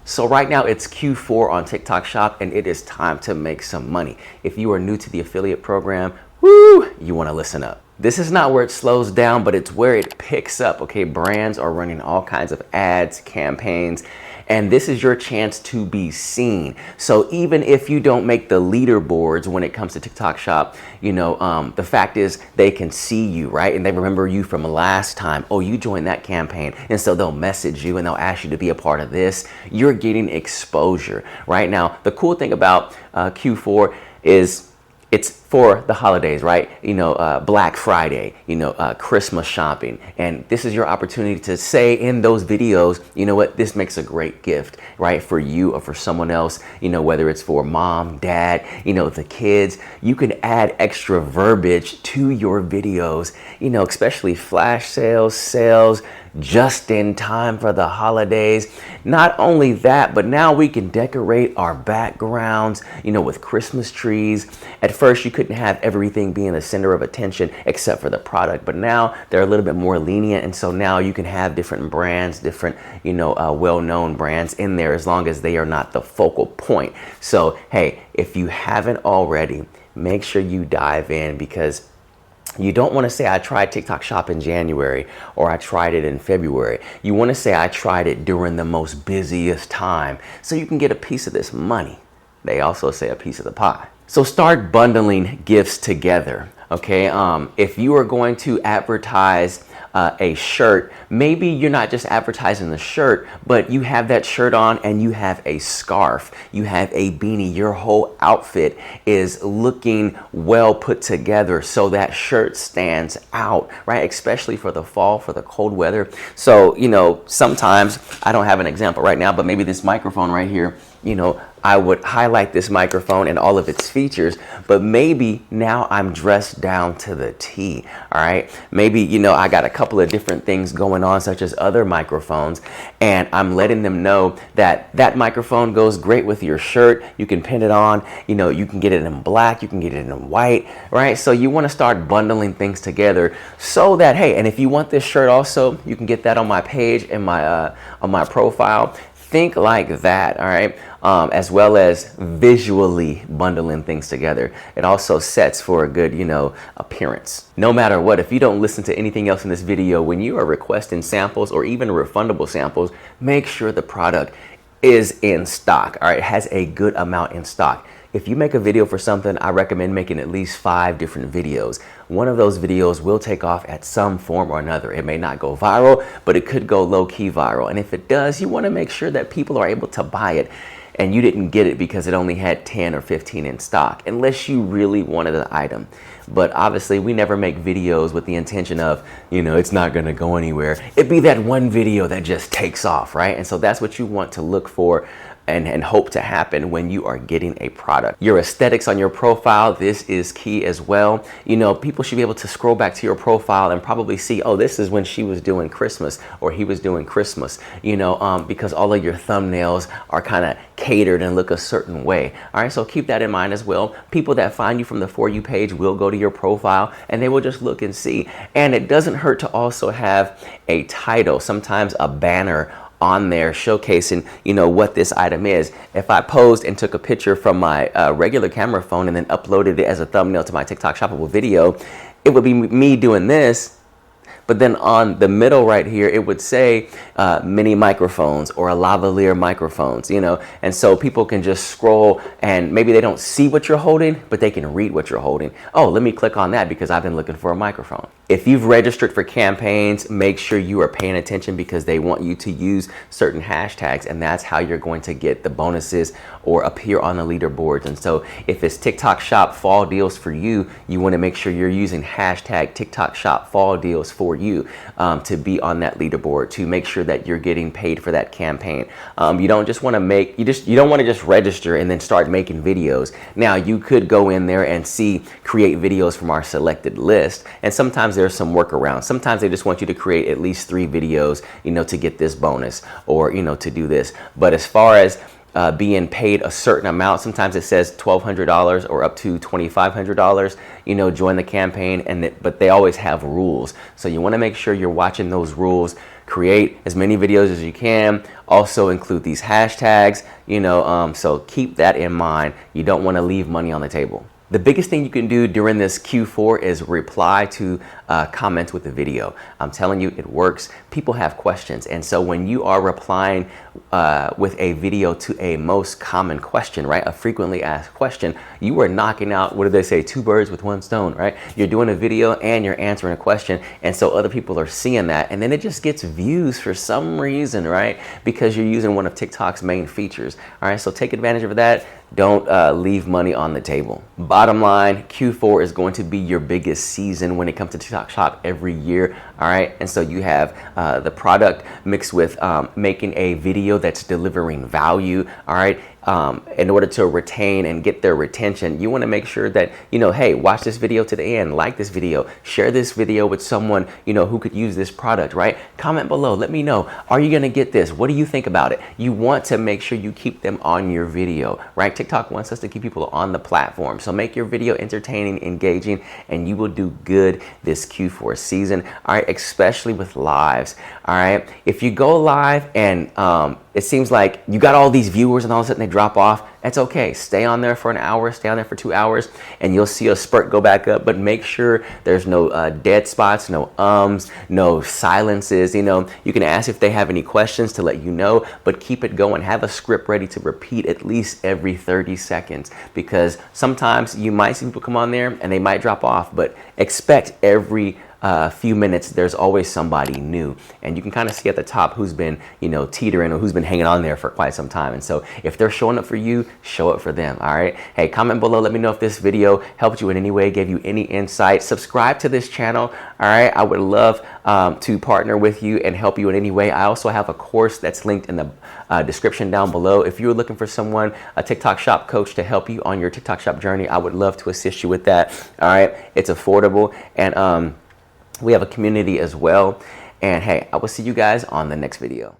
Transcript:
So right now it's Q4 on TikTok Shop and it is time to make some money. If you are new to the affiliate program, woo, you want to listen up. This is not where it slows down, but it's where it picks up, okay? Brands are running all kinds of ads, campaigns, and this is your chance to be seen. So even if you don't make the leaderboards when it comes to TikTok Shop, the fact is they can see you, right? And they remember you from last time. Oh, you joined that campaign. And so they'll message you and they'll ask you to be a part of this. You're getting exposure right now. The cool thing about Q4 is it's for the holidays, right? Black Friday, Christmas shopping. And this is your opportunity to say in those videos, you know what, this makes a great gift, right? For you or for someone else, whether it's for mom, dad, the kids, you can add extra verbiage to your videos, especially flash sales, just in time for the holidays. Not only that, but now we can decorate our backgrounds, with Christmas trees. At first, you couldn't have everything being the center of attention except for the product, but now they're a little bit more lenient, and so now you can have different brands, different, well-known brands in there as long as they are not the focal point. So, hey, if you haven't already, make sure you dive in, because you don't want to say I tried TikTok Shop in January or I tried it in February. You want to say I tried it during the most busiest time so you can get a piece of this money. They also say a piece of the pie. So start bundling gifts together, okay? If you are going to advertise a shirt, maybe you're not just advertising the shirt, but you have that shirt on and you have a scarf, you have a beanie, your whole outfit is looking well put together so that shirt stands out, right? Especially for the fall, for the cold weather. So, sometimes, I don't have an example right now, but maybe this microphone right here, I would highlight this microphone and all of its features, but maybe now I'm dressed down to the T, all right? Maybe, I got a couple of different things going on, such as other microphones, and I'm letting them know that that microphone goes great with your shirt. You can pin it on, you can get it in black, you can get it in white, right? So you want to start bundling things together so that, hey, and if you want this shirt also, you can get that on my page and on my profile. Think like that, all right? As well as visually bundling things together. It also sets for a good, appearance. No matter what, if you don't listen to anything else in this video, when you are requesting samples or even refundable samples, make sure the product is in stock, all right? It has a good amount in stock. If you make a video for something, I recommend making at least 5 different videos. One of those videos will take off at some form or another. It may not go viral, but it could go low-key viral. And if it does, you want to make sure that people are able to buy it and you didn't get it because it only had 10 or 15 in stock, unless you really wanted the item. But obviously, we never make videos with the intention of, it's not going to go anywhere. It'd be that one video that just takes off, right? And so that's what you want to look for and hope to happen when you are getting a product. Your aesthetics on your profile, this is key as well. People should be able to scroll back to your profile and probably see, oh, this is when she was doing Christmas or he was doing Christmas, because all of your thumbnails are kind of catered and look a certain way. All right, so keep that in mind as well. People that find you from the For You page will go to your profile and they will just look and see. And it doesn't hurt to also have a title, sometimes a banner on there showcasing, what this item is. If I posed and took a picture from my regular camera phone and then uploaded it as a thumbnail to my TikTok shoppable video, it would be me doing this. But then on the middle right here, it would say mini microphones or a lavalier microphones, and so people can just scroll and maybe they don't see what you're holding, but they can read what you're holding. Oh, let me click on that because I've been looking for a microphone. If you've registered for campaigns, make sure you are paying attention because they want you to use certain hashtags, and that's how you're going to get the bonuses or appear on the leaderboards. And so if it's TikTok Shop fall deals for you, you want to make sure you're using hashtag TikTok Shop fall deals for you to be on that leaderboard, to make sure that you're getting paid for that campaign. You don't just want to you don't want to just register and then start making videos. Now you could go in there and create videos from our selected list, and sometimes there's some workarounds. Sometimes they just want you to create at least 3 videos, to get this bonus or, to do this. But as far as being paid a certain amount, sometimes it says $1,200 or up to $2,500, join the campaign, but they always have rules. So you want to make sure you're watching those rules create as many videos as you can. Also include these hashtags, so keep that in mind. You don't want to leave money on the table. The biggest thing you can do during this Q4 is reply to comments with the video. I'm telling you, it works. People have questions. And so when you are replying with a video to a most common question, right? A frequently asked question, you are knocking out, what do they say? 2 birds with 1 stone, right? You're doing a video and you're answering a question. And so other people are seeing that. And then it just gets views for some reason, right? Because you're using one of TikTok's main features. All right, so take advantage of that. Don't leave money on the table. Bottom line, Q4 is going to be your biggest season when it comes to TikTok Shop every year. All right. And so you have the product mixed with making a video that's delivering value. All right. In order to retain and get their retention, you want to make sure that, hey, watch this video to the end, like this video, share this video with someone, who could use this product, right? Comment below. Let me know. Are you going to get this? What do you think about it? You want to make sure you keep them on your video, right? TikTok wants us to keep people on the platform. So make your video entertaining, engaging, and you will do good this Q4 season. All right. Especially with lives. All right. If you go live and it seems like you got all these viewers and all of a sudden they drop off, that's okay. Stay on there for an hour, stay on there for 2 hours, and you'll see a spurt go back up. But make sure there's no dead spots, no no silences. You can ask if they have any questions to let you know, but keep it going. Have a script ready to repeat at least every 30 seconds, because sometimes you might see people come on there and they might drop off, but expect every few minutes there's always somebody new, and you can kind of see at the top who's been teetering or who's been hanging on there for quite some time. And so if they're showing up for you, show up for them. All right, hey, comment below, let me know if this video helped you in any way, gave you any insight. Subscribe to this channel. All right, I would love to partner with you and help you in any way. I also have a course that's linked in the description down below. If you're looking for someone, a TikTok Shop coach, to help you on your TikTok Shop journey, I would love to assist you with that. All right, it's affordable, and we have a community as well. And hey, I will see you guys on the next video.